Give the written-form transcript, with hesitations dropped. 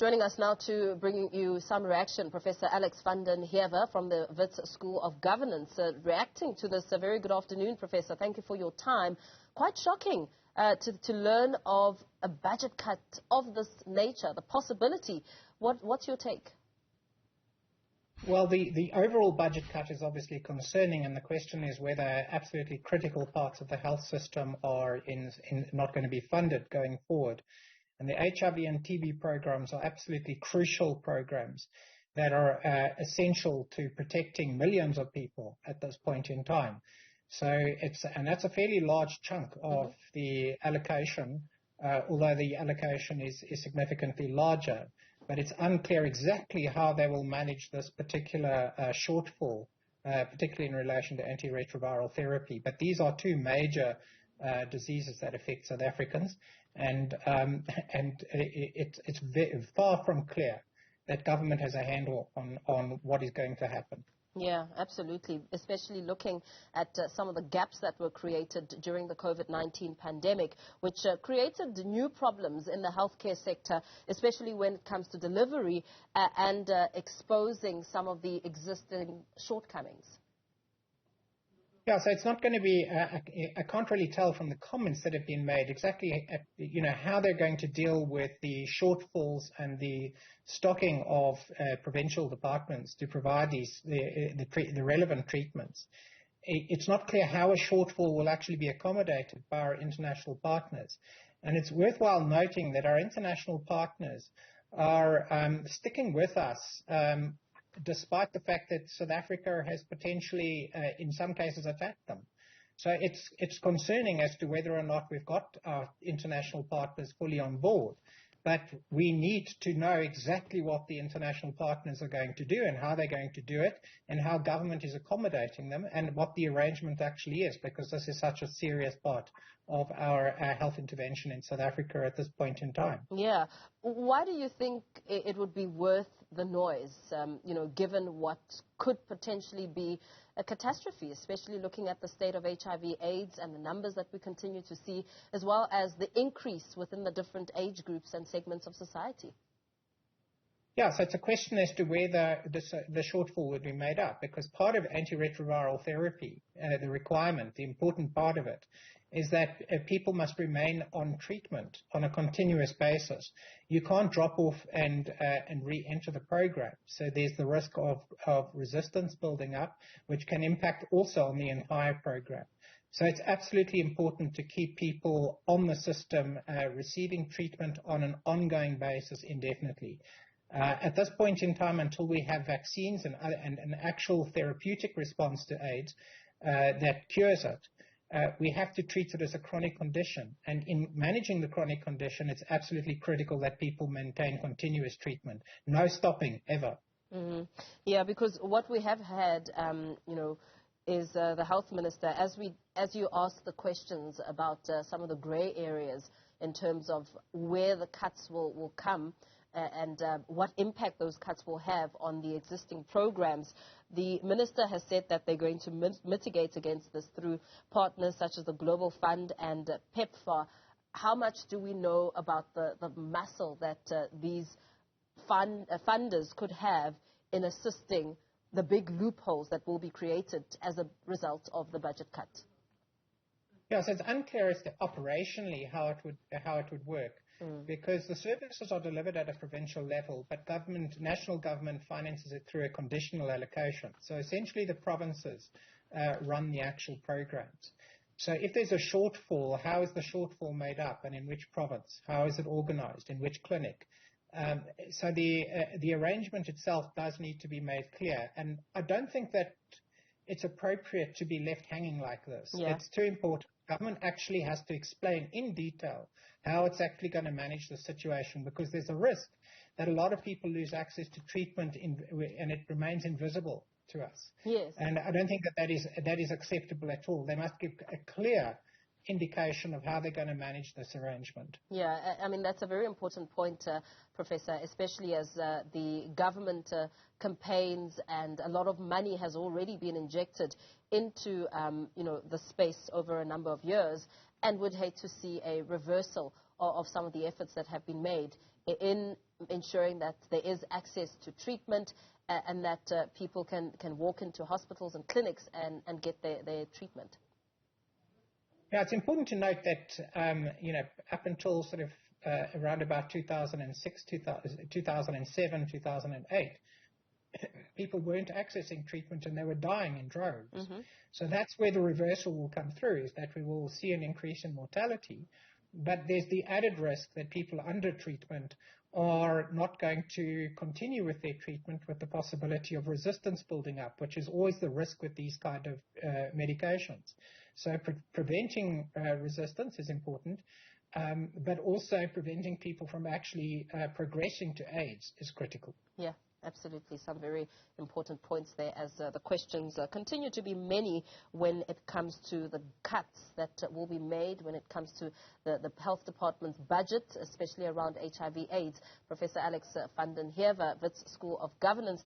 Joining us now to bring you some reaction, Professor Alex van Den Heever from the Wits School of Governance, reacting to this. Very good afternoon, Professor. Thank you for your time. Quite shocking to learn of a budget cut of this nature, the possibility. What's your take? Well, the overall budget cut is obviously concerning, and the question is whether absolutely critical parts of the health system are not going to be funded going forward. And the HIV and TB programs are absolutely crucial programs that are essential to protecting millions of people at this point in time. So that's a fairly large chunk of the allocation, although the allocation is significantly larger. But it's unclear exactly how they will manage this particular shortfall, particularly in relation to antiretroviral therapy. But these are two major diseases that affect South Africans, and it's far from clear that government has a handle on what is going to happen. Yeah, absolutely, especially looking at some of the gaps that were created during the COVID-19 pandemic, which created new problems in the healthcare sector, especially when it comes to delivery and exposing some of the existing shortcomings. Yeah, so it's not going to be, I can't really tell from the comments that have been made exactly, how they're going to deal with the shortfalls and the stocking of provincial departments to provide the relevant treatments. It's not clear how a shortfall will actually be accommodated by our international partners. And it's worthwhile noting that our international partners are sticking with us despite the fact that South Africa has potentially, in some cases, attacked them. So it's concerning as to whether or not we've got our international partners fully on board. But we need to know exactly what the international partners are going to do and how they're going to do it and how government is accommodating them and what the arrangement actually is, because this is such a serious part of our health intervention in South Africa at this point in time. Yeah. Why do you think it would be worth the noise, given what could potentially be a catastrophe, especially looking at the state of HIV/AIDS and the numbers that we continue to see, as well as the increase within the different age groups and segments of society? Yeah, so it's a question as to where the shortfall would be made up, because part of antiretroviral therapy, the requirement, the important part of it, is that people must remain on treatment on a continuous basis. You can't drop off and re-enter the program. So there's the risk of resistance building up, which can impact also on the entire program. So it's absolutely important to keep people on the system, receiving treatment on an ongoing basis indefinitely. At this point in time, until we have vaccines and an actual therapeutic response to AIDS that cures it, we have to treat it as a chronic condition. And in managing the chronic condition, it's absolutely critical that people maintain continuous treatment. No stopping, ever. Mm-hmm. Yeah, because what we have had, is the health minister, as you asked the questions about some of the grey areas in terms of where the cuts will come, and what impact those cuts will have on the existing programs. The minister has said that they're going to mitigate against this through partners such as the Global Fund and PEPFAR. How much do we know about the muscle that these funders could have in assisting the big loopholes that will be created as a result of the budget cut? Yes, it's unclear as to operationally how it would work, because the services are delivered at a provincial level, but national government finances it through a conditional allocation. So essentially, the provinces run the actual programs. So if there's a shortfall, how is the shortfall made up, and in which province? How is it organized? In which clinic? So the arrangement itself does need to be made clear, and I don't think that it's appropriate to be left hanging like this. Yeah. It's too important. Government actually has to explain in detail how it's actually going to manage the situation, because there's a risk that a lot of people lose access to treatment and it remains invisible to us. Yes. And I don't think that is acceptable at all. They must give a clear indication of how they're going to manage this arrangement. Yeah, I mean, that's a very important point, Professor, especially as the government campaigns and a lot of money has already been injected into, the space over a number of years, and would hate to see a reversal of some of the efforts that have been made in ensuring that there is access to treatment and that people can walk into hospitals and clinics and get their treatment. Yeah, it's important to note that, up until sort of around about 2006, 2007, 2008, people weren't accessing treatment and they were dying in droves. Mm-hmm. So that's where the reversal will come through, is that we will see an increase in mortality. But there's the added risk that people under treatment are not going to continue with their treatment, with the possibility of resistance building up, which is always the risk with these kind of medications. So preventing resistance is important, but also preventing people from actually progressing to AIDS is critical. Yeah. Absolutely. Some very important points there, as the questions continue to be many when it comes to the cuts that will be made when it comes to the health department's budget, especially around HIV/AIDS. Professor Alex van Den Heever, Wits School of Governance.